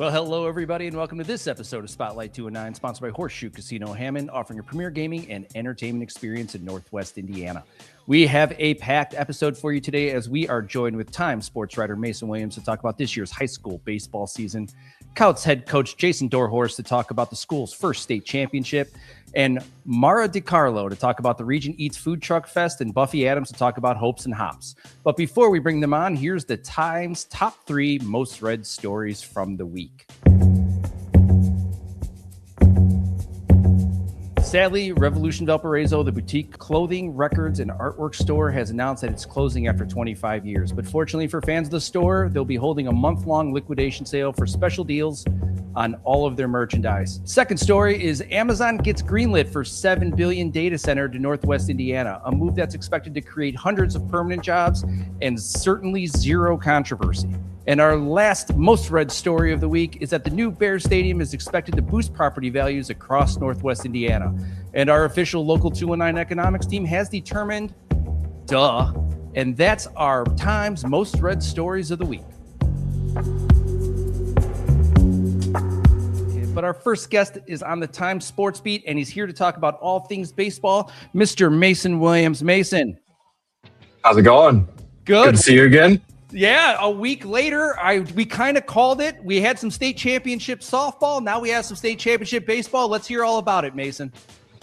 Well, hello, everybody, and welcome to this episode of Spotlight 209, sponsored by Horseshoe Casino Hammond, offering a premier gaming and entertainment experience in Northwest Indiana. We have a packed episode for you today as we are joined with Times sports writer Mason Williams to talk about this year's high school baseball season, Kouts head coach Jason Dorshorst to talk about the school's first state championship, and Mara DiCarlo to talk about the Region Eats Food Truck Fest, and Buffy Adams to talk about hopes and hops. But before we bring them on, here's the Times top 3 most read stories from the week. Sadly, Revolution Valparaiso, the boutique clothing, records, and artwork store, has announced that it's closing after 25 years. But fortunately for fans of the store, they'll be holding a month-long liquidation sale for special deals on all of their merchandise. Second story is Amazon gets greenlit for $7 billion data center to Northwest Indiana, a move that's expected to create hundreds of permanent jobs and certainly zero controversy. And our last most read story of the week is that the new Bears Stadium is expected to boost property values across Northwest Indiana. And our official Local 219 economics team has determined, and that's our Times most read stories of the week. But our first guest is on the Times Sports Beat, and he's here to talk about all things baseball, Mr. Mason Williams. Mason. How's it going? Good to see you again. Yeah, a week later, we kind of called it. We had some state championship softball. Now we have some state championship baseball. Let's hear all about it, Mason.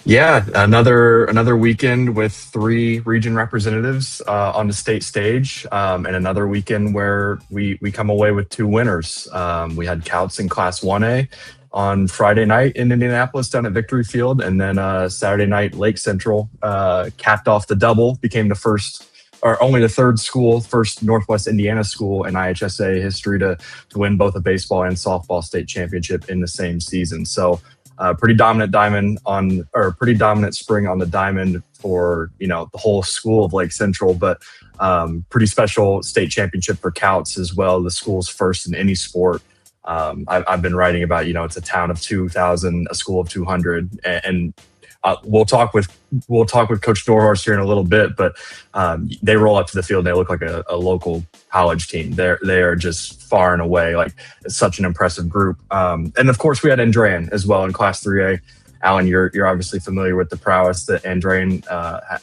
Yeah, another weekend with 3 region representatives on the state stage, and another weekend where we come away with 2 winners. We had Kouts in Class 1A on Friday night in Indianapolis down at Victory Field, and then Saturday night Lake Central capped off the double, became the first or only the first Northwest Indiana school in IHSA history to win both a baseball and softball state championship in the same season. So pretty dominant spring on the diamond for, the whole school of Lake Central, but pretty special state championship for Kouts as well, the school's first in any sport. I've been writing about, it's a town of 2,000, a school of 200, and we'll talk with Coach Dorshorst here in a little bit, but they roll up to the field and they look like a local college team. They are just far and away like such an impressive group. And of course we had Andrean as well in Class 3A. Alan, you're obviously familiar with the prowess that Andrean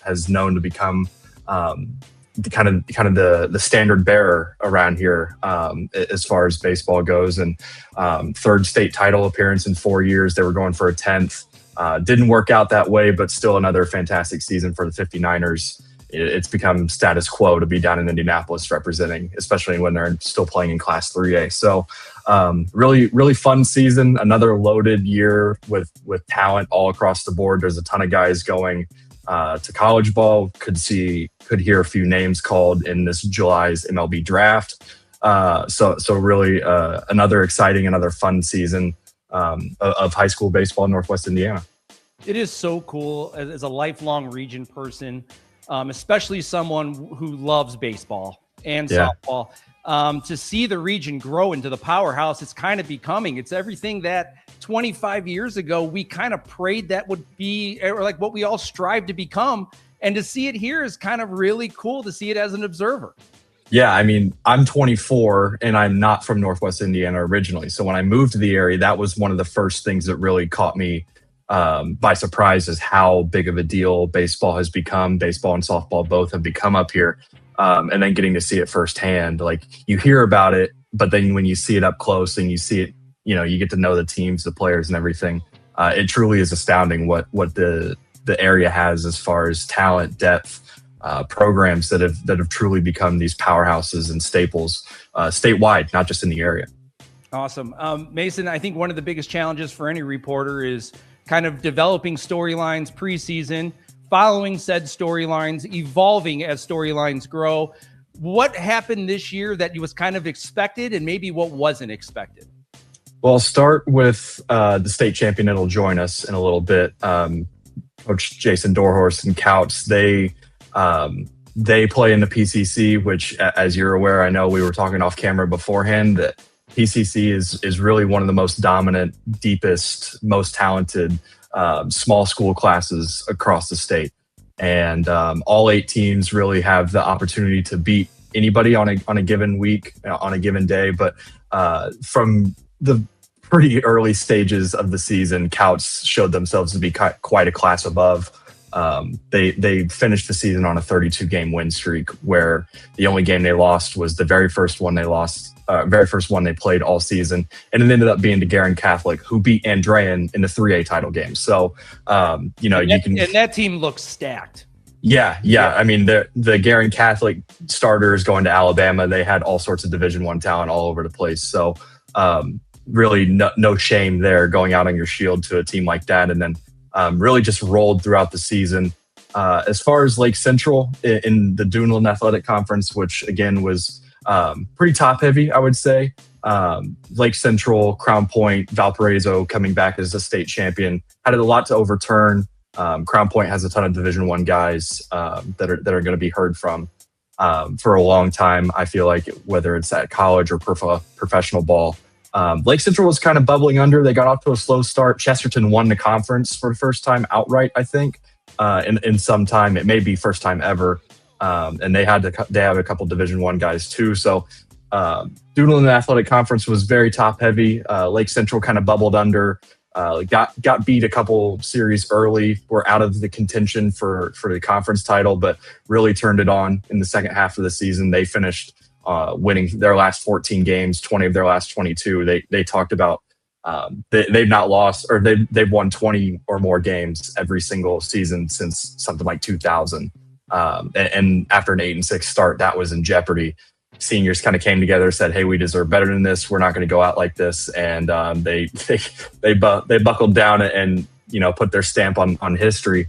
has known to become the kind of the standard bearer around here as far as baseball goes. And third state title appearance in 4 years. They were going for a 10th. Didn't work out that way, but still another fantastic season for the 59ers. It's become status quo to be down in Indianapolis representing, especially when they're still playing in Class 3A. So really, really fun season. Another loaded year with talent all across the board. There's a ton of guys going to college ball. Could hear a few names called in this July's MLB draft. So really another exciting, another fun season of high school baseball in Northwest Indiana. It is so cool as a lifelong region person, especially someone who loves baseball and softball, to see the region grow into the powerhouse it's kind of becoming. It's everything that 25 years ago we kind of prayed that would be, or like what we all strive to become. And to see it here is kind of really cool to see it as an observer. Yeah, I mean, I'm 24 and I'm not from Northwest Indiana originally. So when I moved to the area, that was one of the first things that really caught me by surprise is how big of a deal baseball has become. Baseball and softball both have become up here. And then getting to see it firsthand, like you hear about it, but then when you see it up close and you see it, you get to know the teams, the players and everything. It truly is astounding what the area has as far as talent, depth, programs that have truly become these powerhouses and staples statewide, not just in the area. Awesome. Mason, I think one of the biggest challenges for any reporter is kind of developing storylines preseason, following said storylines, evolving as storylines grow. What happened this year that was kind of expected and maybe what wasn't expected? Well, I'll start with the state champion that'll join us in a little bit. Coach Jason Dorshorst and Kouts, they play in the PCC, which, as you're aware, I know we were talking off camera beforehand, that PCC is really one of the most dominant, deepest, most talented small school classes across the state. And all 8 teams really have the opportunity to beat anybody on a given week, on a given day. But from the pretty early stages of the season, Kouts showed themselves to be quite a class above. They finished the season on a 32-game win streak, where the only game they lost was the very first one they lost, very first one they played all season, and it ended up being to Garen Catholic, who beat Andrean in the 3A title game. So, and that team looks stacked. Yeah. I mean, the Garen Catholic starters going to Alabama, they had all sorts of Division I talent all over the place. So, really no shame there going out on your shield to a team like that, and then really just rolled throughout the season. As far as Lake Central in the Duneland Athletic Conference, which again was pretty top heavy, I would say. Lake Central, Crown Point, Valparaiso coming back as a state champion had a lot to overturn. Crown Point has a ton of Division I guys that are going to be heard from for a long time. I feel like whether it's at college or professional ball. Lake Central was kind of bubbling under. They got off to a slow start. Chesterton won the conference for the first time outright, I think, in some time. It may be first time ever. And they have a couple Division I guys too. So Duneland Athletic Conference was very top heavy. Lake Central kind of bubbled under. Got beat a couple series early. Were out of the contention for the conference title, but really turned it on in the second half of the season. They finished winning their last 14 games, 20 of their last 22. They talked about they've not lost, or they've won 20 or more games every single season since something like 2000. And after an 8-6 start, that was in jeopardy. Seniors kind of came together, said, "Hey, we deserve better than this. We're not going to go out like this." And they buckled down and put their stamp on history.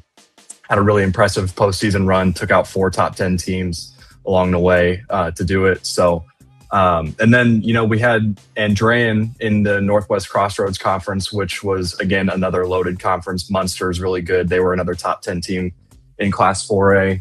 Had a really impressive postseason run. Took out 4 top 10 teams along the way to do it. So, and then, we had Andrean in the Northwest Crossroads Conference, which was, again, another loaded conference. Munster is really good. They were another top 10 team in Class 4A.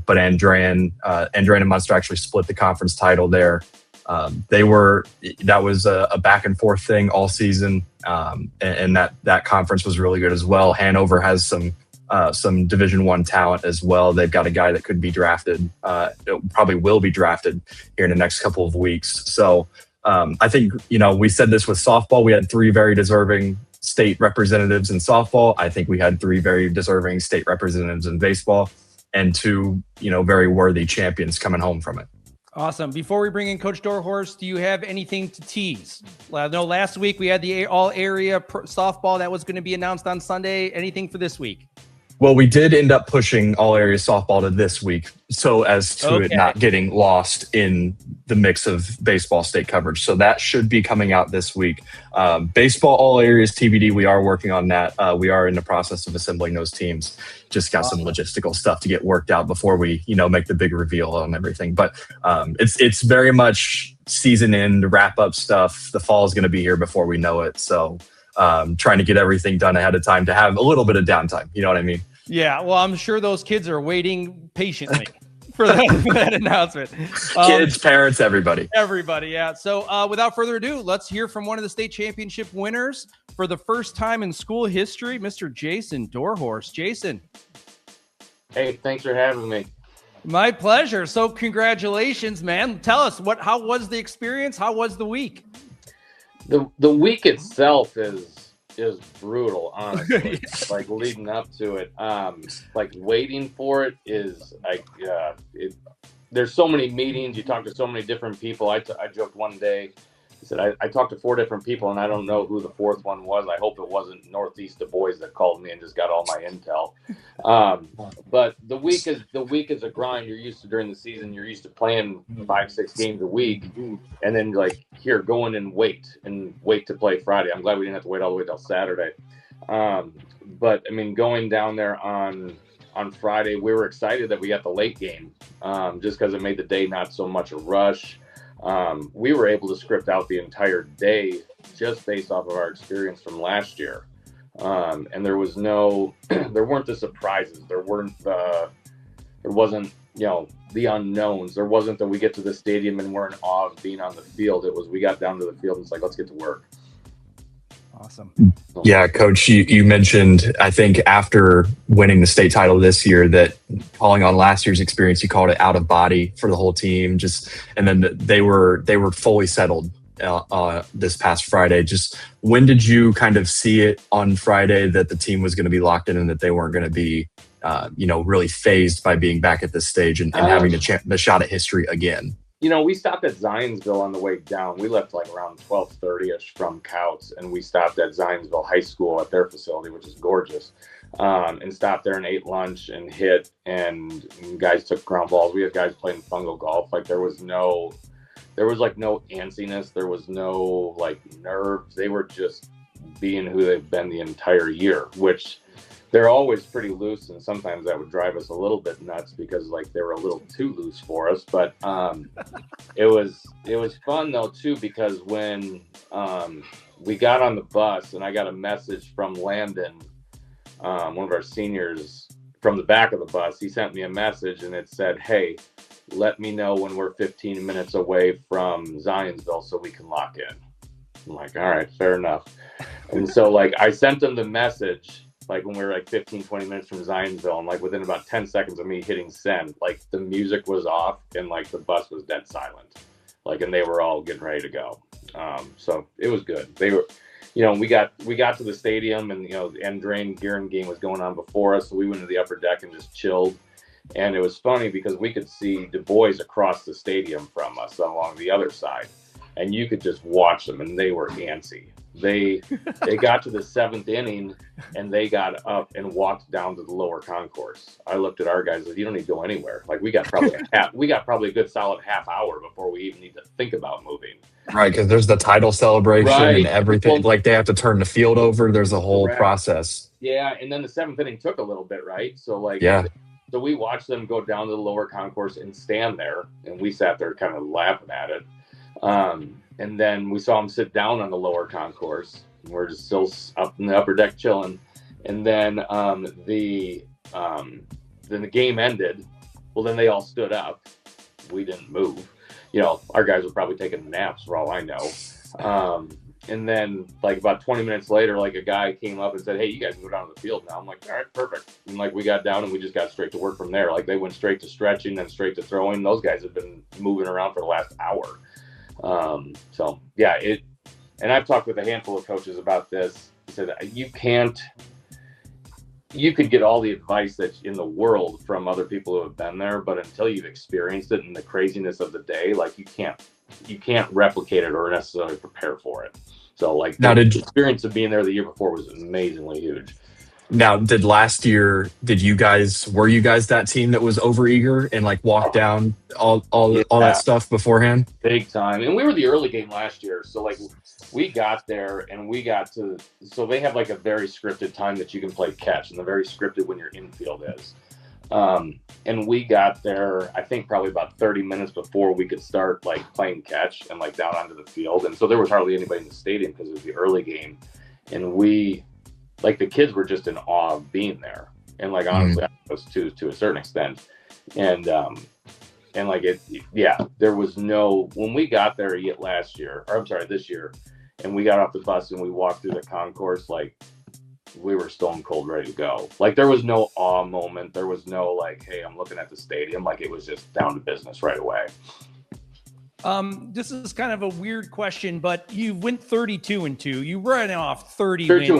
But Andrean and Munster actually split the conference title there. That was a back and forth thing all season. And that conference was really good as well. Hanover has some Division I talent as well. They've got a guy that could be drafted, probably will be drafted here in the next couple of weeks. So I think, we said this with softball. We had 3 very deserving state representatives in softball. I think we had 3 very deserving state representatives in baseball, and 2, very worthy champions coming home from it. Awesome. Before we bring in Coach Dorshorst, do you have anything to tease? I know last week we had the all-area softball that was going to be announced on Sunday. Anything for this week? Well, we did end up pushing all area softball to this week, so as to it not getting lost in the mix of baseball state coverage. So that should be coming out this week. Baseball all areas TBD. We are working on that. We are in the process of assembling those teams. Just got some logistical stuff to get worked out before we, make the big reveal on everything. But it's very much season end wrap up stuff. The fall is going to be here before we know it. So trying to get everything done ahead of time to have a little bit of downtime. You know what I mean? Yeah, well, I'm sure those kids are waiting patiently for that announcement. Kids, parents, everybody. Everybody, yeah. So without further ado, let's hear from one of the state championship winners for the first time in school history, Mr. Jason Dorshorst. Jason. Hey, thanks for having me. My pleasure. So congratulations, man. Tell us, how was the experience? How was the week? The week itself is brutal, honestly. Like leading up to it, like waiting for it is like there's so many meetings. You talk to so many different people. I joked one day, I said I talked to 4 different people and I don't know who the 4th one was. I hope it wasn't Northeast Du Bois that called me and just got all my intel. But the week is a grind. You're used to during the season. You're used to playing 5-6 games a week, and then go in and wait to play Friday. I'm glad we didn't have to wait all the way till Saturday. But I mean, going down there on Friday, we were excited that we got the late game, just because it made the day not so much a rush. We were able to script out the entire day just based off of our experience from last year. And there was there weren't the surprises. There wasn't, the unknowns. There wasn't that we get to the stadium and we're in awe of being on the field. It was, we got down to the field and it's like, let's get to work. Awesome. Yeah, Coach, you mentioned, I think after winning the state title this year, that calling on last year's experience, you called it out of body for the whole team. And then they were fully settled this past Friday. Just when did you kind of see it on Friday that the team was going to be locked in and that they weren't going to be, really phased by being back at this stage and having the shot at history again? We stopped at Zionsville on the way down. We left like around 12:30ish from Kouts, and we stopped at Zionsville High School at their facility, which is gorgeous, and stopped there and ate lunch and hit. And guys took ground balls. We had guys playing fungal golf. Like there was no antsiness. There was no like nerves. They were just being who they've been the entire year, which they're always pretty loose, and sometimes that would drive us a little bit nuts because like they were a little too loose for us. But it was fun though too, because when we got on the bus and I got a message from Landon, one of our seniors, from the back of the bus. He sent me a message and it said, "Hey, let me know when we're 15 minutes away from Zionsville so we can lock in." I'm like, all right, fair enough. And so like I sent him the message like when we were like 15, 20 minutes from Zionsville, and like within about 10 seconds of me hitting send, like the music was off and like the bus was dead silent. Like, and they were all getting ready to go. So it was good. They were, we got to the stadium, and the Andrean Gearin game was going on before us. So we went to the upper deck and just chilled. And it was funny because we could see Du Bois across the stadium from us along the other side, and you could just watch them, and they were antsy. They got to the 7th inning, and they got up and walked down to the lower concourse. I looked at our guys and said, "You don't need to go anywhere. Like we got probably a good solid half hour before we even need to think about moving." Right, because there's the title celebration and everything. Well, like they have to turn the field over. There's a whole process. Yeah, and then the 7th inning took a little bit, right? So like, so we watched them go down to the lower concourse and stand there, and we sat there kind of laughing at it. And then we saw them sit down on the lower concourse. We're just still up in the upper deck chilling. And then the game ended. Well, then they all stood up. We didn't move. Our guys were probably taking naps for all I know. And then like about 20 minutes later, like a guy came up and said, "Hey, you guys can go down to the field now." I'm like, "All right, perfect." And like we got down and we just got straight to work from there. Like they went straight to stretching and straight to throwing. Those guys have been moving around for the last hour. So yeah, and I've talked with a handful of coaches about this. He said you could get all the advice that's in the world from other people who have been there, but until you've experienced it and the craziness of the day, like you can't replicate it or necessarily prepare for it. So like the experience of being there the year before was amazingly huge. Now, were you guys that team that was overeager and like walked down all that stuff beforehand? Big time. And we were the early game last year. So like we got there and so they have like a very scripted time that you can play catch, and the very scripted when your infield is. And we got there, I think probably about 30 minutes before we could start like playing catch and like down onto the field. And so there was hardly anybody in the stadium because it was the early game. And like the kids were just in awe of being there. And like, honestly, I was to a certain extent. And like there was when we got there this year, and we got off the bus and we walked through the concourse, like we were stone cold ready to go. Like there was no awe moment. There was no like, "Hey, I'm looking at the stadium." Like it was just down to business right away. This is kind of a weird question, but you went 32-2. You ran off 30 wins.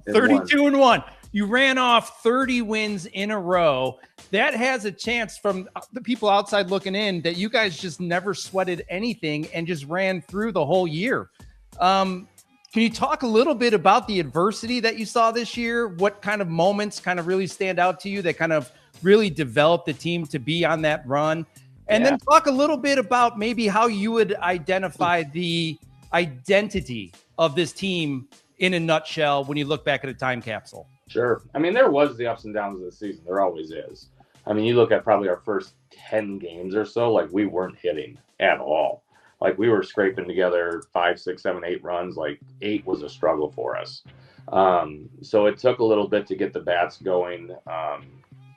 32-1. You ran off 30 wins in a row. That has a chance from the people outside looking in that you guys just never sweated anything and just ran through the whole year. Can you talk a little bit about the adversity that you saw this year? What kind of moments kind of really stand out to you that kind of really developed the team to be on that run? And then talk a little bit about maybe how you would identify the identity of this team in a nutshell when you look back at a time capsule. Sure. I mean, there was the ups and downs of the season. There always is. I mean, you look at probably our first 10 games or so, like we weren't hitting at all. Like we were scraping together 5, 6, 7, 8 runs. Like 8 was a struggle for us. So it took a little bit to get the bats going.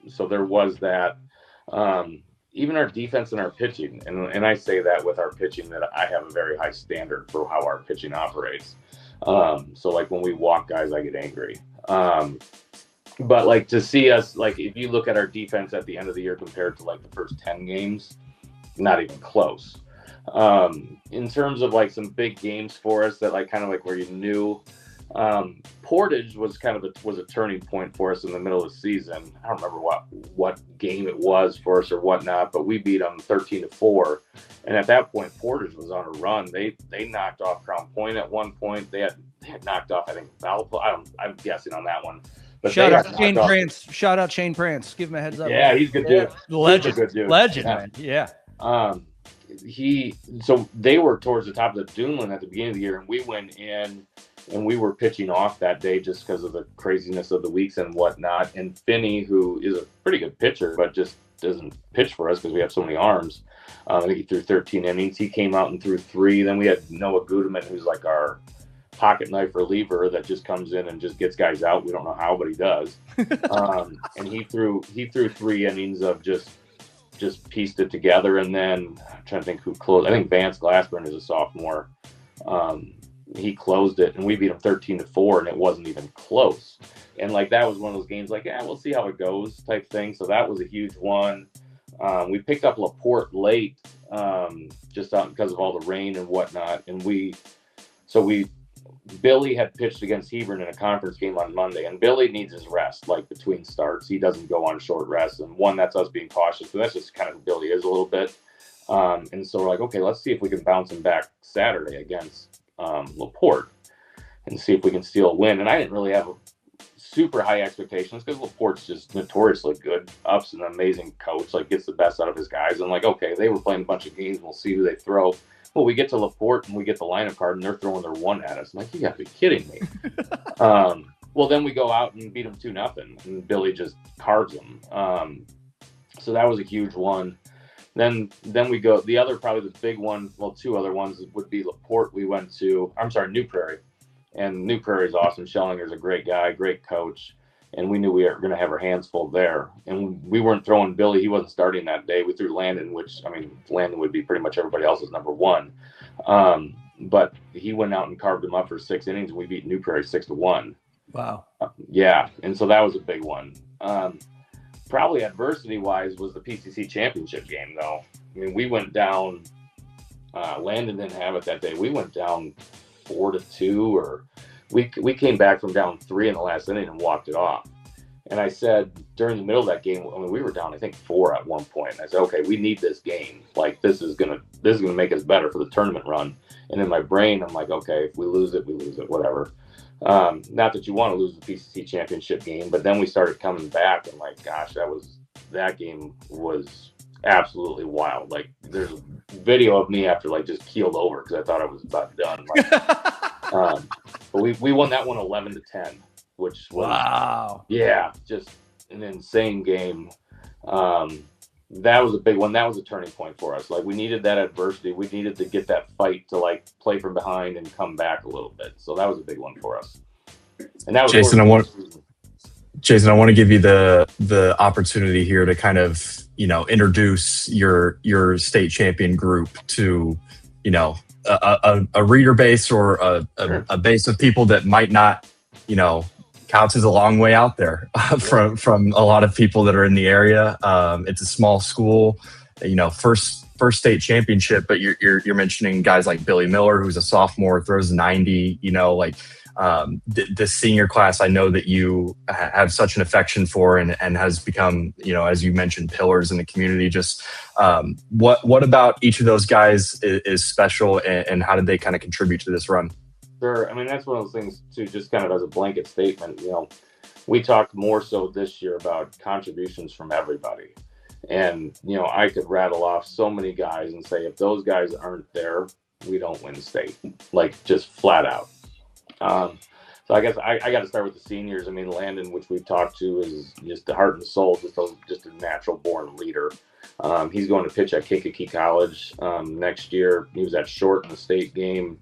So there was that. Even our defense and our pitching, and I say that with our pitching that I have a very high standard for how our pitching operates. So like when we walk guys, I get angry. But like to see us, like if you look at our defense at the end of the year compared to like the first 10 games, not even close. In terms of like some big games for us that like kind of like where you knew, Portage was kind of was a turning point for us in the middle of the season. I don't remember what game it was for us or whatnot, but we beat them 13-4. And at that point, Portage was on a run. They knocked off Crown Point at one point. They had knocked off, I think, Valpo. I'm guessing on that one. But shout out Shane Prance. Shout out Shane Prance. Give him a heads up. Yeah, he's a good dude. Legend. Good dude. Legend, man. Yeah. So they were towards the top of the Duneland at the beginning of the year, and we went in and we were pitching off that day just because of the craziness of the weeks and whatnot. And Finney, who is a pretty good pitcher, but just doesn't pitch for us because we have so many arms. I think he threw 13 innings. He came out and threw 3. Then we had Noah Gudeman, who's like our pocket knife reliever that just comes in and just gets guys out. We don't know how, but he does. And he threw 3 innings of just pieced it together. And then I'm trying to think who closed. I think Vance Glassburn is a sophomore. He closed it, and we beat him 13-4, and it wasn't even close. And like that was one of those games, like, yeah, we'll see how it goes type thing. So that was a huge one. We picked up LaPorte late, just because of all the rain and whatnot. And Billy had pitched against Hebron in a conference game on Monday, and Billy needs his rest, like between starts. He doesn't go on short rest. And one, that's us being cautious, but that's just kind of who Billy is a little bit. And so we're like, okay, let's see if we can bounce him back Saturday against LaPorte and see if we can steal a win. And I didn't really have super high expectations because LaPorte's just notoriously good. Up's an amazing coach, like gets the best out of his guys. And like, okay, they were playing a bunch of games. We'll see who they throw. Well, we get to LaPorte and we get the lineup card and they're throwing their 1 at us. I'm like, you gotta be kidding me. Well, then we go out and beat them 2-0 and Billy just carves them. So that was a huge one. Then we go, the other, probably the big one, well, 2 other ones would be LaPorte. We went to, New Prairie. And New Prairie is awesome. Schellinger's a great guy, great coach. And we knew we were going to have our hands full there. And we weren't throwing Billy. He wasn't starting that day. We threw Landon, which, Landon would be pretty much everybody else's number 1. But he went out and carved him up for 6 innings, and we beat New Prairie 6-1. Wow. Yeah. And so that was a big one. Probably adversity-wise was the PCC championship game, though. We went down. Landon didn't have it that day. We went down 4-2, or we came back from down 3 in the last inning and walked it off. And I said during the middle of that game, we were down, I think 4 at one point. And I said, okay, we need this game. Like this is gonna make us better for the tournament run. And in my brain, I'm like, okay, if we lose it, whatever. Not that you want to lose the PCC championship game, but then we started coming back, and like, gosh, that game was absolutely wild. Like, there's a video of me after like just keeled over because I thought I was about done. Like, but we won that one 11-10, which was wow. Yeah, just an insane game. That was a big one. That was a turning point for us. Like, we needed that adversity. We needed to get that fight to like play from behind and come back a little bit. So that was a big one for us. And that was Jason, I want to give you the opportunity here to kind of, introduce your state champion group to, a reader base or a base of people that might not, Kouts is a long way out there from a lot of people that are in the area. It's a small school, first state championship, but you're mentioning guys like Billy Miller, who's a sophomore, throws 90, the senior class I know that you have such an affection for and has become, as you mentioned, pillars in the community. Just what about each of those guys is special, and how did they kind of contribute to this run? Sure. That's one of those things too, just kind of as a blanket statement, we talked more so this year about contributions from everybody. And, I could rattle off so many guys and say, if those guys aren't there, we don't win state, like just flat out. So I guess I got to start with the seniors. Landon, which we've talked to, is just the heart and soul, just a natural born leader. He's going to pitch at Kankakee College next year. He was at short in the state game.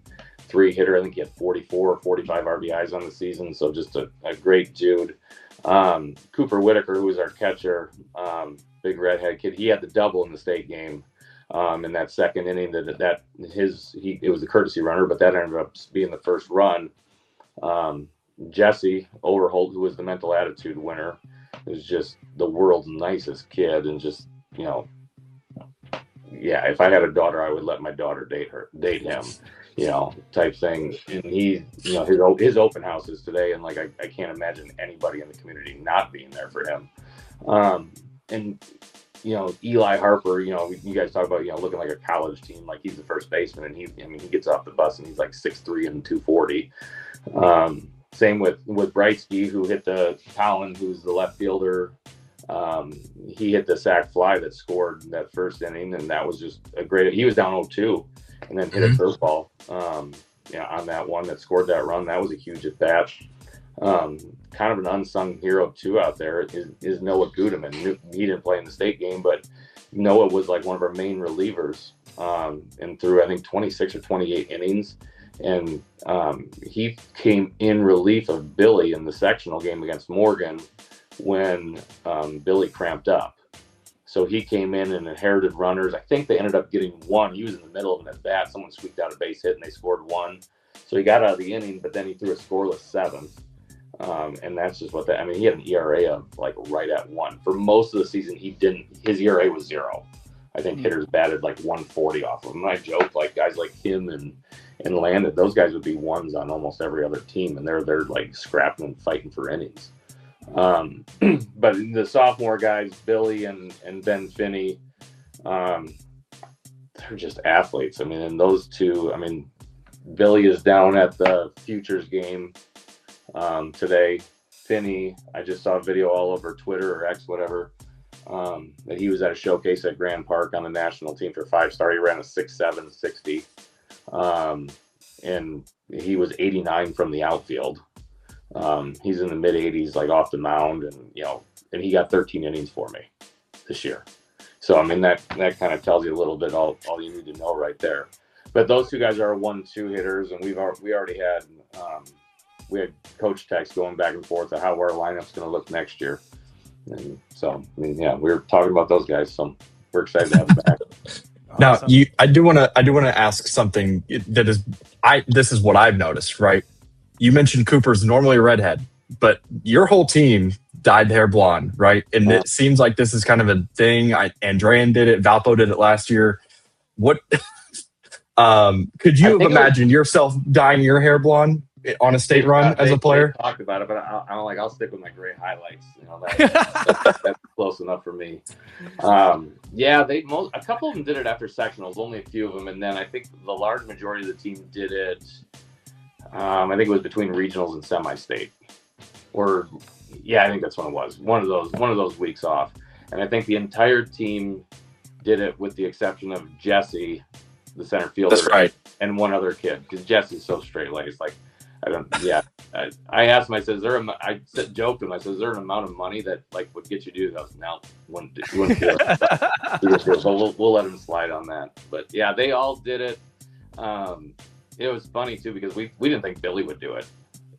3-hitter. I think he had 44 or 45 RBIs on the season. So just a great dude. Cooper Whitaker, who was our catcher, big redhead kid, he had the double in the state game. In that second inning, it was a courtesy runner, but that ended up being the first run. Jesse Overholt, who was the mental attitude winner, is just the world's nicest kid, and just yeah, if I had a daughter, I would let my daughter date him, type thing. And he, his open house is today, and like I can't imagine anybody in the community not being there for him. And Eli Harper, you guys talk about looking like a college team, like he's the first baseman, and he gets off the bus and he's like 6'3" and 240. Same with Brightsky, who hit the Collin, who's the left fielder. He hit the sac fly that scored that first inning, and that was just a great. He was down 0-2, and then hit a curveball. On that one that scored that run. That was a huge at bat. Kind of an unsung hero too out there is Noah Gudeman. He didn't play in the state game, but Noah was like one of our main relievers, and through I think 26 or 28 innings. And he came in relief of Billy in the sectional game against Morgan when Billy cramped up. So he came in and inherited runners. I think they ended up getting one. He was in the middle of an at bat. Someone squeaked out a base hit and they scored one. So he got out of the inning, but then he threw a scoreless seventh. And that's just he had an ERA of like right at 1. For most of the season, his ERA was 0. I think hitters batted like 140 off of him. And I joke, like guys like him and Landon, those guys would be ones on almost every other team, and they're like scrapping and fighting for innings. But the sophomore guys, Billy and Ben Finney, they're just athletes. And those two, Billy is down at the Futures game today. Finney, I just saw a video all over Twitter or X, whatever, that he was at a showcase at Grand Park on the national team for 5-star. He ran a 6.7 60. And he was 89 from the outfield. He's in the mid 80s, like off the mound, and he got 13 innings for me this year. So that kind of tells you a little bit all you need to know right there. But those two guys are 1-2 hitters, and we already had we had coach text going back and forth of how our lineup's going to look next year. And so we were talking about those guys, so we're excited to have them back. Now, Awesome. I do want to ask something that this is what I've noticed, right? You mentioned Cooper's normally a redhead, but your whole team dyed hair blonde, right? And it seems like this is kind of a thing. Andrean did it, Valpo did it last year. What could you have imagined yourself dyeing your hair blonde on a state run as a player? Talked about it, but I'll stick with my gray highlights. That's close enough for me. A couple of them did it after sectionals, only a few of them, and then I think the large majority of the team did it. I think it was between regionals and semi-state, I think that's when it was. One of those weeks off, and I think the entire team did it with the exception of Jesse, the center fielder. That's right. And one other kid, because Jesse's so straight-laced. Like, I asked him, I said, joked him, I said, is there an amount of money that like would get you to do that? No, wouldn't do it. So we'll let him slide on that. But yeah, they all did it. It was funny too, because we didn't think Billy would do it.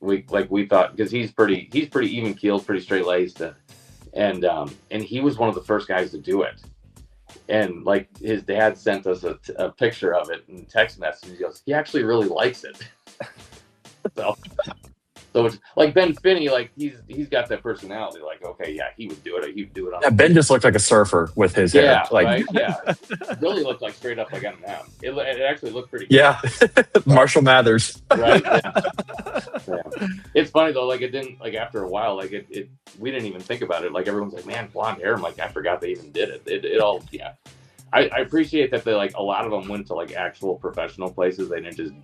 We thought, because he's pretty even keeled, pretty straight laced, and he was one of the first guys to do it. And like his dad sent us a picture of it in text message. He goes, he actually really likes it. So it's like Ben Finney, like he's got that personality. Like, okay, yeah, he would do it. He would do it. Yeah, Ben just looked like a surfer with his hair. Like, right? Yeah, Billy looked like straight up like Eminem. It actually looked pretty good. Yeah, Marshall Mathers. Right. Yeah. It's funny though. Like it didn't. Like after a while, like it. We didn't even think about it. Like everyone's like, man, blonde hair. I'm like, I forgot they even did it. It all. Yeah. I appreciate that they like a lot of them went to like actual professional places. They didn't just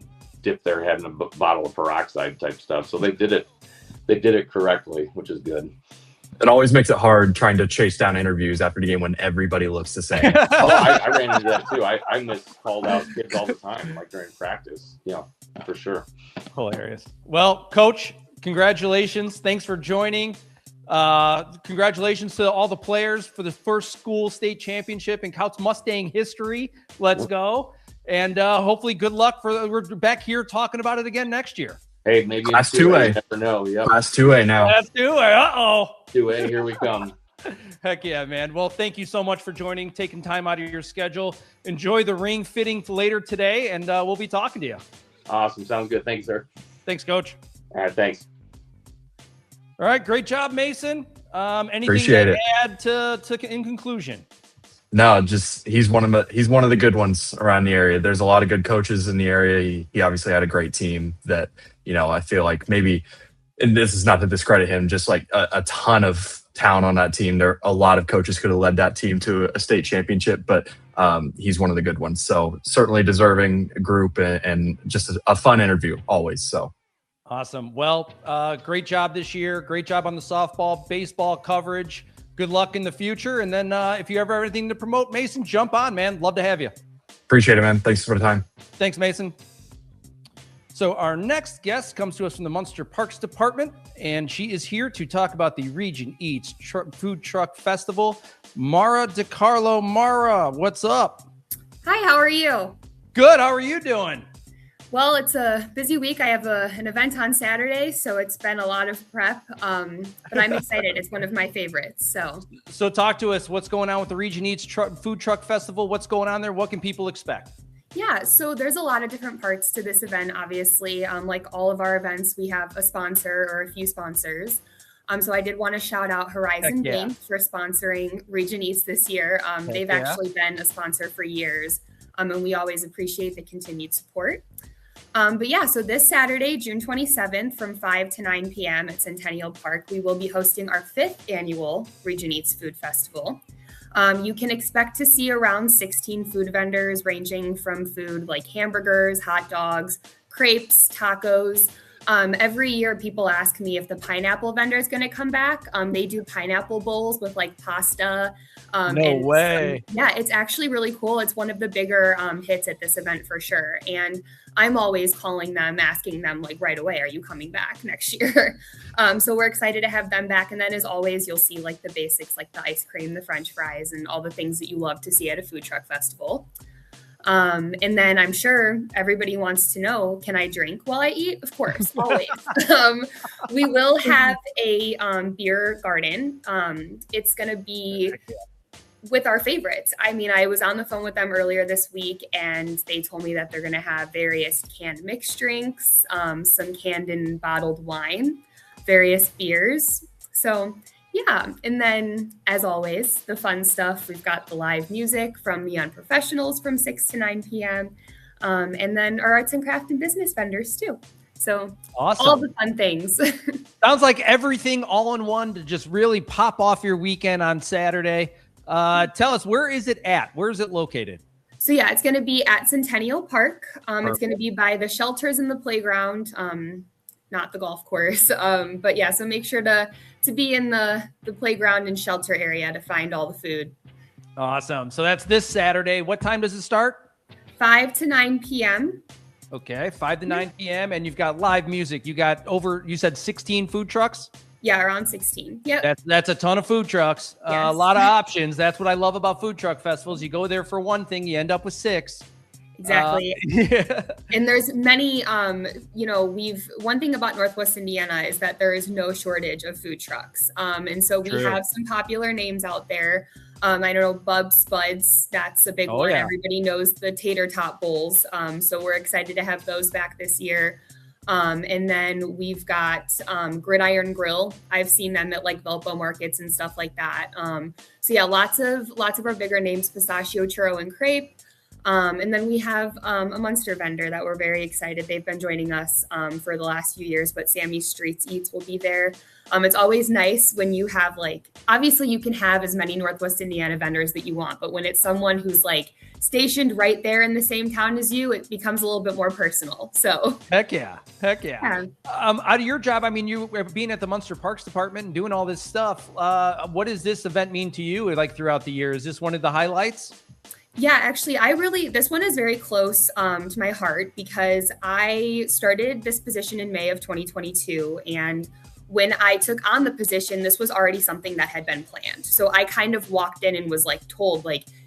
dip their head in a bottle of peroxide type stuff. So they did it correctly, which is good. It always makes it hard trying to chase down interviews after the game when everybody looks the same. I ran into that too. I miss called out kids all the time, like during practice. Yeah, for sure. Hilarious. Well, Coach, congratulations. Thanks for joining. Congratulations to all the players for the first school state championship in Kouts Mustang history. Let's go. And hopefully good luck we're back here talking about it again next year. Hey, maybe Class 2A. You never know. Yep. Class 2A now. Class 2A. Uh-oh. 2A, here we come. Heck yeah, man. Well, thank you so much for joining, taking time out of your schedule. Enjoy the ring fitting later today, and we'll be talking to you. Awesome. Sounds good. Thank you, sir. Thanks, Coach. All right, thanks. All right, great job, Mason. Anything Appreciate to it. add to in conclusion? No, just he's one of the good ones around the area. There's a lot of good coaches in the area. He obviously had a great team that, I feel like maybe, and this is not to discredit him, just like a ton of talent on that team. There a lot of coaches could have led that team to a state championship, but he's one of the good ones. So certainly deserving group and just a fun interview always. So awesome. Well, great job this year. Great job on the softball, baseball coverage. Good luck in the future. And then if you ever have anything to promote, Mason, jump on, man. Love to have you. Appreciate it, man. Thanks for the time. Thanks, Mason. So our next guest comes to us from the Munster Parks Department, and she is here to talk about the Region Eats Food Truck Festival. Mara DiCarlo. Mara, what's up? Hi, how are you? Good. How are you doing? Well, it's a busy week. I have an event on Saturday, so it's been a lot of prep, but I'm excited. It's one of my favorites. So talk to us. What's going on with the Region Eats Food Truck Festival? What's going on there? What can people expect? Yeah, so there's a lot of different parts to this event, obviously. Like all of our events, we have a sponsor or a few sponsors. So I did want to shout out Horizon Bank for sponsoring Region Eats this year. They've actually been a sponsor for years, and we always appreciate the continued support. But yeah, so this Saturday, June 27th from 5 to 9 p.m. at Centennial Park, we will be hosting our 5th annual Region Eats Food Festival. You can expect to see around 16 food vendors ranging from food like hamburgers, hot dogs, crepes, tacos. Every year people ask me if the pineapple vendor is going to come back. They do pineapple bowls with like pasta. No way. Yeah, it's actually really cool. It's one of the bigger hits at this event for sure. And I'm always calling them, asking them like right away, are you coming back next year? So we're excited to have them back. And then as always, you'll see like the basics, like the ice cream, the French fries, and all the things that you love to see at a food truck festival. And then I'm sure everybody wants to know, can I drink while I eat? Of course, always. We will have a beer garden. It's going to be with our favorites. I mean, I was on the phone with them earlier this week and they told me that they're going to have various canned mixed drinks, some canned and bottled wine, various beers. So yeah. And then as always, the fun stuff, we've got the live music from the Young Professionals from 6 to 9 p.m. And then our arts and craft and business vendors too. So awesome. All the fun things. Sounds like everything all in one to just really pop off your weekend on Saturday. Tell us, where is it at? Where is it located? So yeah, it's going to be at Centennial Park. It's going to be by the shelters and the playground, not the golf course. But yeah, so make sure to be in the playground and shelter area to find all the food. Awesome. So that's this Saturday. What time does it start? 5 to 9 p.m. Okay, 5 to 9 p.m. And you've got live music. You got you said 16 food trucks? Yeah, around 16. Yep. That's a ton of food trucks. Yes. A lot of options. That's what I love about food truck festivals. You go there for one thing, you end up with 6. Exactly. And there's many, one thing about Northwest Indiana is that there is no shortage of food trucks. And so we have some popular names out there. I know Bub Spuds, that's a big one. Yeah. Everybody knows the tater tot bowls. So we're excited to have those back this year. And then we've got Gridiron Grill. I've seen them at like Velpo markets and stuff like that. So yeah, lots of our bigger names, pistachio, churro, and crepe. And then we have a Munster vendor that we're very excited. They've been joining us for the last few years, but Sammy's Streets Eats will be there. It's always nice when you have obviously you can have as many Northwest Indiana vendors that you want, but when it's someone who's stationed right there in the same town as you, it becomes a little bit more personal. So heck yeah. Out of your job, I mean, you being at the Munster Parks Department and doing all this stuff, what does this event mean to you throughout the year? Is this one of the highlights? Yeah, actually, this one is very close to my heart because I started this position in May of 2022. And when I took on the position, this was already something that had been planned. So I kind of walked in and was told,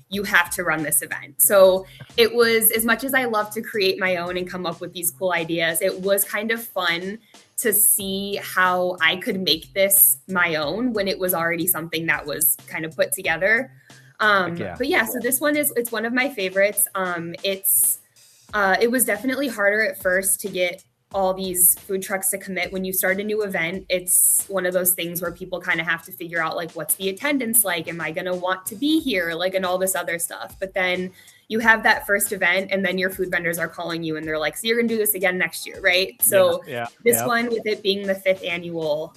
you have to run this event. So it was, as much as I love to create my own and come up with these cool ideas, it was kind of fun to see how I could make this my own when it was already something that was kind of put together. But yeah, so this one it's one of my favorites. It was definitely harder at first to get all these food trucks to commit. When you start a new event, it's one of those things where people kind of have to figure out like, what's the attendance like? Am I going to want to be here? Like, and all this other stuff. But then you have that first event and then your food vendors are calling you and they're like, so you're going to do this again next year, right? So this one, with it being the 5th annual,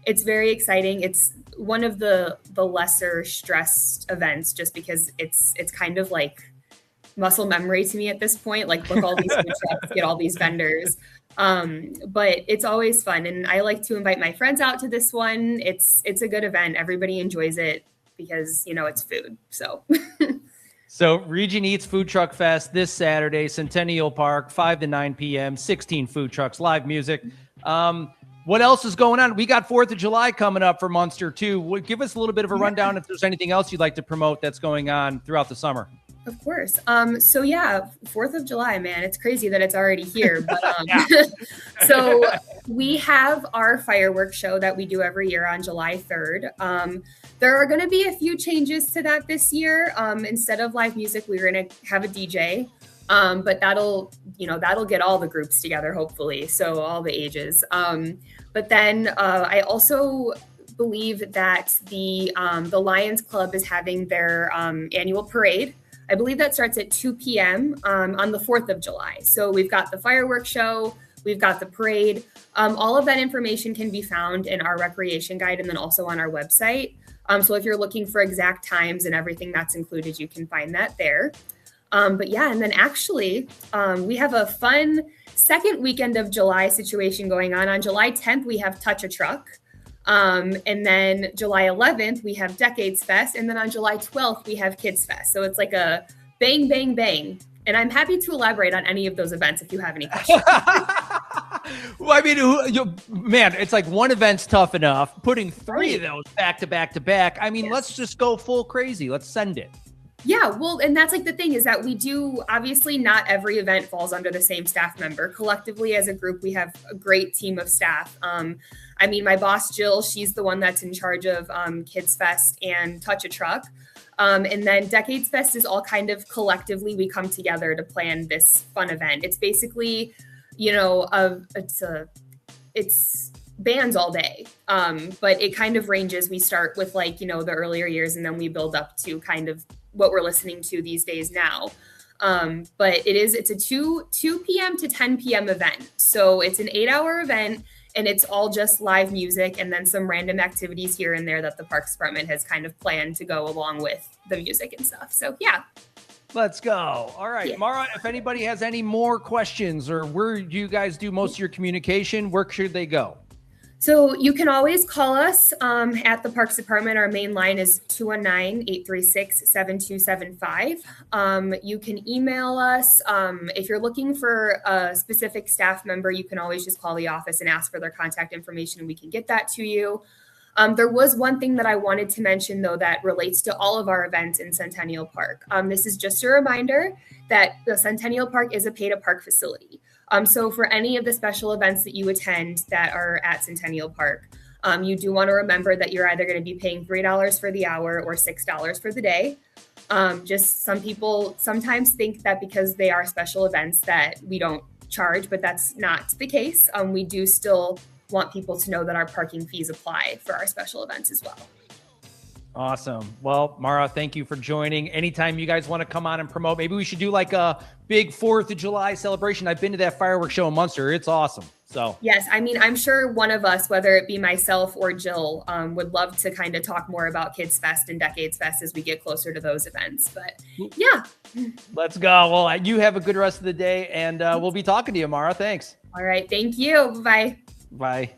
it's very exciting. It's one of the lesser stressed events just because it's kind of like muscle memory to me at this point, like book all these food trucks, get all these vendors. But it's always fun. And I like to invite my friends out to this one. It's a good event. Everybody enjoys it because, it's food. So Region Eats Food Truck Fest this Saturday, Centennial Park, 5 to 9 p.m., 16 food trucks, live music. What else is going on? We got 4th of July coming up for Munster too. Give us a little bit of a rundown if there's anything else you'd like to promote that's going on throughout the summer. Of course. 4th of July, man, it's crazy that it's already here. But so we have our fireworks show that we do every year on July 3rd. There are going to be a few changes to that this year. Instead of live music, we're going to have a DJ. But that'll get all the groups together, hopefully. So all the ages. But then I also believe that the Lions Club is having their annual parade. I believe that starts at 2 p.m. On the 4th of July. So we've got the fireworks show, we've got the parade. All of that information can be found in our recreation guide and then also on our website. So if you're looking for exact times and everything that's included, you can find that there. And then actually we have a fun second weekend of July situation going on. On July 10th, we have Touch a Truck. And then July 11th, we have Decades Fest. And then on July 12th, we have Kids Fest. So it's like a bang, bang, bang. And I'm happy to elaborate on any of those events if you have any questions. Well, I mean, man, it's like one event's tough enough. Putting 3 of those back to back to back. I mean, let's just go full crazy. Let's send it. Yeah, well, and that's like the thing is that we do, obviously not every event falls under the same staff member. Collectively as a group, we have a great team of staff. My boss, Jill, she's the one that's in charge of Kids Fest and Touch a Truck. And then Decades Fest is all kind of collectively, we come together to plan this fun event. It's basically, it's bands all day. But it kind of ranges. We start with the earlier years and then we build up to kind of what we're listening to these days now. But it's a 2 p.m. to 10 p.m. event. So it's an 8-hour event and it's all just live music and then some random activities here and there that the Parks Department has kind of planned to go along with the music and stuff. So yeah. Let's go. All right, yeah. Mara, if anybody has any more questions or where do you guys do most of your communication, where should they go? So you can always call us at the Parks Department. Our main line is 219-836-7275. You can email us. If you're looking for a specific staff member, you can always just call the office and ask for their contact information and we can get that to you. There was one thing that I wanted to mention, though, that relates to all of our events in Centennial Park. This is just a reminder that the Centennial Park is a pay-to-park facility. So for any of the special events that you attend that are at Centennial Park, you do want to remember that you're either going to be paying $3 for the hour or $6 for the day. Just some people sometimes think that because they are special events that we don't charge, but that's not the case. We do still want people to know that our parking fees apply for our special events as well. Awesome. Well, Mara, thank you for joining. Anytime you guys want to come on and promote, maybe we should do like a big 4th of July celebration. I've been to that fireworks show in Munster. It's awesome. So yes, I'm sure one of us, whether it be myself or Jill, would love to kind of talk more about Kids Fest and Decades Fest as we get closer to those events. But yeah. Let's go. Well, you have a good rest of the day and we'll be talking to you, Mara. Thanks. All right. Thank you. Bye. Bye.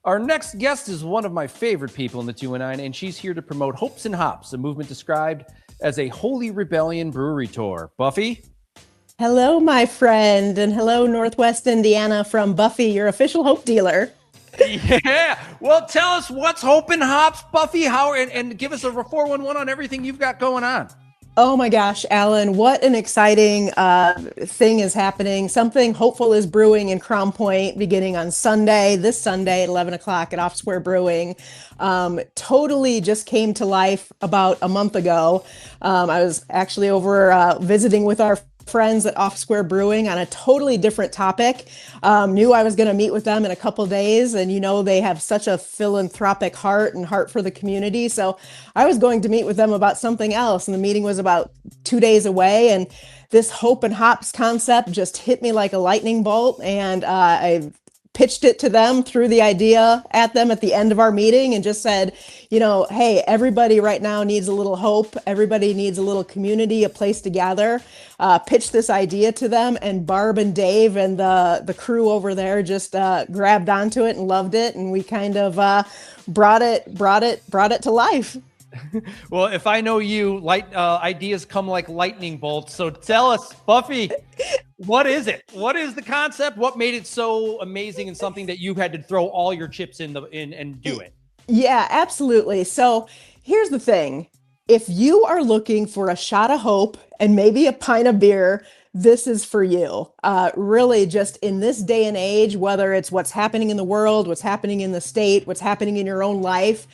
Our next guest is one of my favorite people in the 219, and she's here to promote Hopes and Hops, a movement described as a holy rebellion brewery tour. Buffy? Hello, my friend, and hello, Northwest Indiana from Buffy, your official Hope dealer. Yeah. Well, tell us what's Hope and Hops, Buffy, and give us a 411 on everything you've got going on. Oh my gosh, Alan, what an exciting thing is happening. Something hopeful is brewing in Crown Point beginning on this Sunday at 11 o'clock at Off Square Brewing. Totally just came to life about a month ago. I was actually over visiting with our friends at Off Square Brewing on a totally different topic. Knew I was going to meet with them in a couple days, and they have such a philanthropic heart and heart for the community. So I was going to meet with them about something else, and the meeting was about 2 days away, and this hope and hops concept just hit me like a lightning bolt, and I pitched it to them, threw the idea at them at the end of our meeting, and just said, hey, everybody right now needs a little hope. Everybody needs a little community, a place to gather. Pitched this idea to them, and Barb and Dave and the crew over there just grabbed onto it and loved it, and we kind of brought it to life. Well, if I know you, ideas come like lightning bolts. So tell us, Buffy, what is it? What is the concept? What made it so amazing and something that you had to throw all your chips in and do it? Yeah, absolutely. So here's the thing. If you are looking for a shot of hope and maybe a pint of beer, this is for you. Really, just in this day and age, whether it's what's happening in the world, what's happening in the state, what's happening in your own life,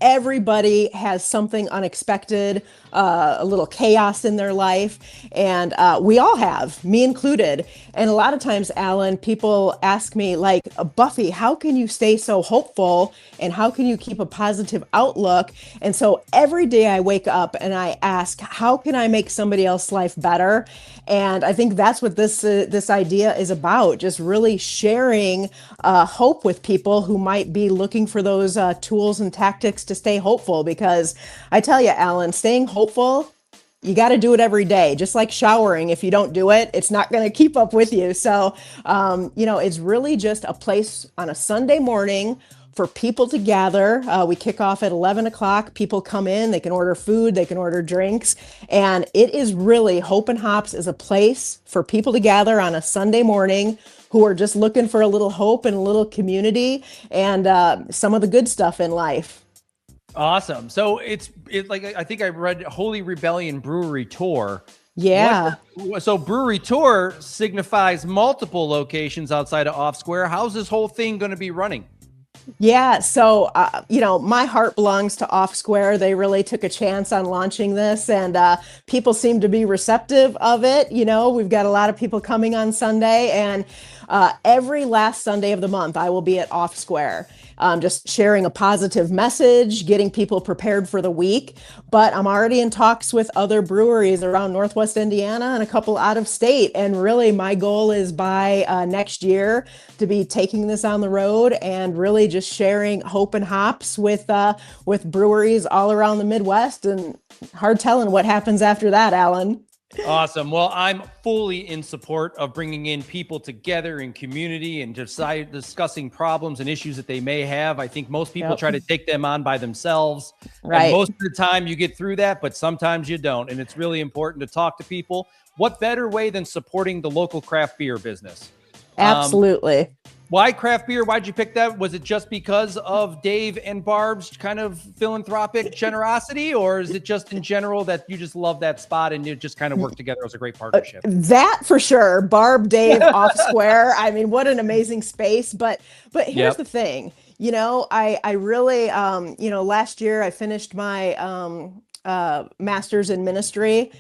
everybody has something unexpected, a little chaos in their life. And we all have, me included. And a lot of times, Alan, people ask me, like, Buffy, how can you stay so hopeful? And how can you keep a positive outlook? And so every day I wake up and I ask, how can I make somebody else's life better? And I think that's what this idea is about, just really sharing hope with people who might be looking for those tools and tactics to stay hopeful. Because I tell you, Alan, staying hopeful, you got to do it every day. Just like showering, if you don't do it, it's not going to keep up with you. So, it's really just a place on a Sunday morning for people to gather. We kick off at 11 o'clock. People come in, they can order food, they can order drinks. And it is really, Hope and Hops is a place for people to gather on a Sunday morning who are just looking for a little hope and a little community and some of the good stuff in life. Awesome. So it's like, I think I read Holy Rebellion Brewery Tour. Yeah. So Brewery Tour signifies multiple locations outside of Off Square. How's this whole thing going to be running? Yeah. So, my heart belongs to Off Square. They really took a chance on launching this, and people seem to be receptive of it. We've got a lot of people coming on Sunday, and every last Sunday of the month, I will be at Off Square. Just sharing a positive message, getting people prepared for the week. But I'm already in talks with other breweries around Northwest Indiana and a couple out of state. And really, my goal is by next year to be taking this on the road and really just sharing hope and hops with breweries all around the Midwest. And hard telling what happens after that, Alan. Awesome. Well, I'm fully in support of bringing in people together in community and discussing problems and issues that they may have. I think most people try to take them on by themselves. Right. And most of the time you get through that, but sometimes you don't. And it's really important to talk to people. What better way than supporting the local craft beer business? Absolutely. Why craft beer? Why'd you pick that? Was it just because of Dave and Barb's kind of philanthropic generosity, or is it just in general that you just love that spot and you just kind of work together as a great partnership? That for sure. Barb, Dave, Off Square. I mean, what an amazing space. But here's the thing. I really, last year I finished my master's in ministry.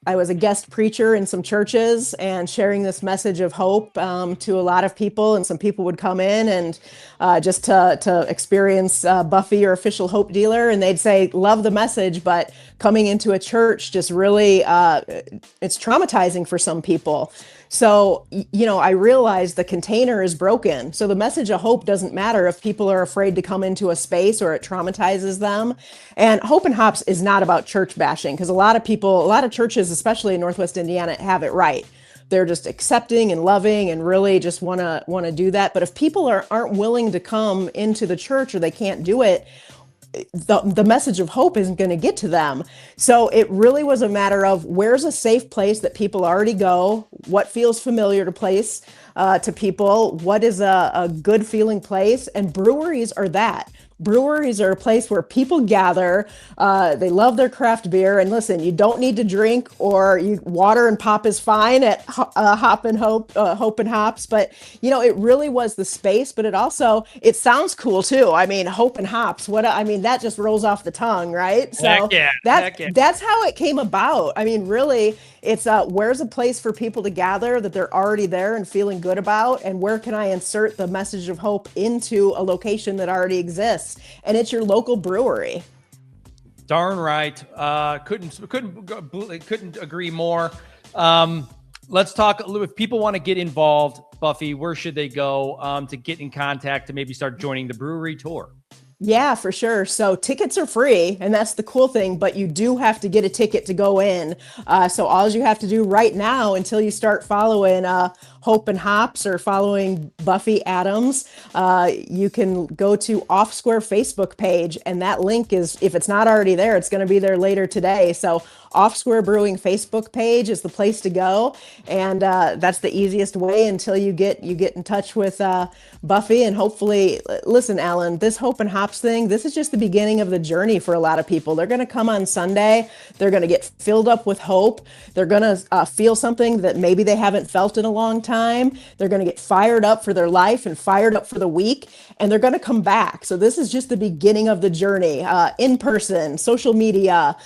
I was a guest preacher in some churches and sharing this message of hope to a lot of people, and some people would come in and just to experience Buffy, your official hope dealer, and they'd say, love the message, but coming into a church just really, it's traumatizing for some people. So, I realized the container is broken. So the message of hope doesn't matter if people are afraid to come into a space or it traumatizes them. And Hope and Hops is not about church bashing, because a lot of churches, especially in Northwest Indiana, have it right. They're just accepting and loving and really just want to do that. But if people aren't willing to come into the church, or they can't do it, the message of hope isn't going to get to them. So it really was a matter of, where's a safe place that people already go? What feels familiar to people? What is a good feeling place? And breweries are that. breweries are a place where people gather. They love their craft beer. And listen, you don't need to drink, or water and pop is fine at Hope and Hops. But, it really was the space, but it sounds cool too. I mean, Hope and Hops, that just rolls off the tongue, right? So that's how it came about. I mean, really, it's where's a place for people to gather that they're already there and feeling good about, and where can I insert the message of hope into a location that already exists? And it's your local brewery. Darn right. Couldn't agree more. Let's talk. If people want to get involved, Buffy, where should they go to get in contact to maybe start joining the brewery tour? Yeah, for sure. So tickets are free, and that's the cool thing, but you do have to get a ticket to go in. So all you have to do right now, until you start following Hope and Hops or following Buffy Adams, you can go to Off Square Facebook page, and that link is, if it's not already there, it's going to be there later today. So Off Square Brewing Facebook page is the place to go, and that's the easiest way until you get in touch with Buffy. And hopefully, listen, Alan, this Hope and Hops thing, this is just the beginning of the journey for a lot of people. They're going to come on Sunday, they're going to get filled up with hope, they're going to feel something that maybe they haven't felt in a long time, they're going to get fired up for their life and fired up for the week, and they're going to come back. So this is just the beginning of the journey. In person, social media,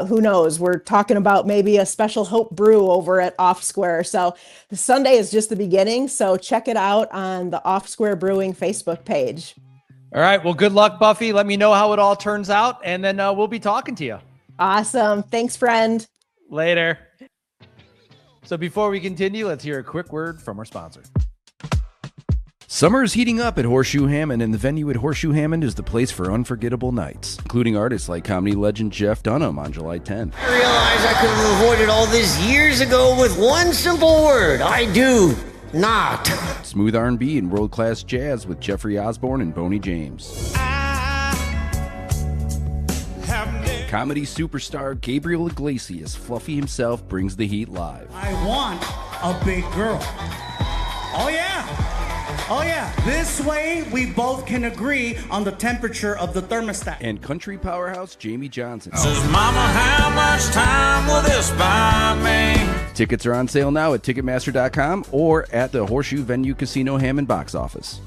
who knows, we're talking about maybe a special Hope brew over at Off Square. So Sunday is just the beginning. So check it out on the Off Square Brewing Facebook page. All right. Well, good luck, Buffy. Let me know how it all turns out, and then we'll be talking to you. Awesome. Thanks, friend. Later. So before we continue, let's hear a quick word from our sponsor. Summer is heating up at Horseshoe Hammond, and the venue at Horseshoe Hammond is the place for unforgettable nights, including artists like comedy legend Jeff Dunham on July 10th. I realized I could have avoided all this years ago with one simple word. I do not. Smooth R&B and world-class jazz with Jeffrey Osborne and Boney James. Comedy superstar Gabriel Iglesias, Fluffy himself, brings the heat live. I want a big girl. Oh yeah. Oh yeah, this way we both can agree on the temperature of the thermostat. And country powerhouse Jamie Johnson. Says, Mama, how much time will this buy me? Tickets are on sale now at Ticketmaster.com or at the Horseshoe Venue Casino Hammond box office.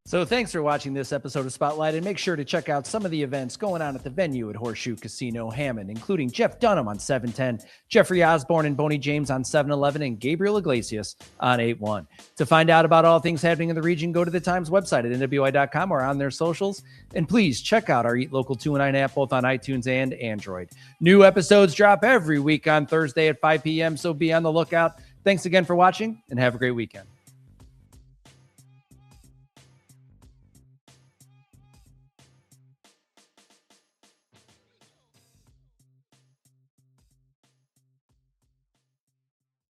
So thanks for watching this episode of Spotlight, and make sure to check out some of the events going on at the venue at Horseshoe Casino Hammond, including Jeff Dunham on 710, Jeffrey Osborne and Boney James on 711, and Gabriel Iglesias on 81. To find out about all things happening in the region, go to the Times website at nwi.com or on their socials. And please check out our Eat Local 209 app, both on iTunes and Android. New episodes drop every week on Thursday at 5 p.m., so be on the lookout. Thanks again for watching, and have a great weekend.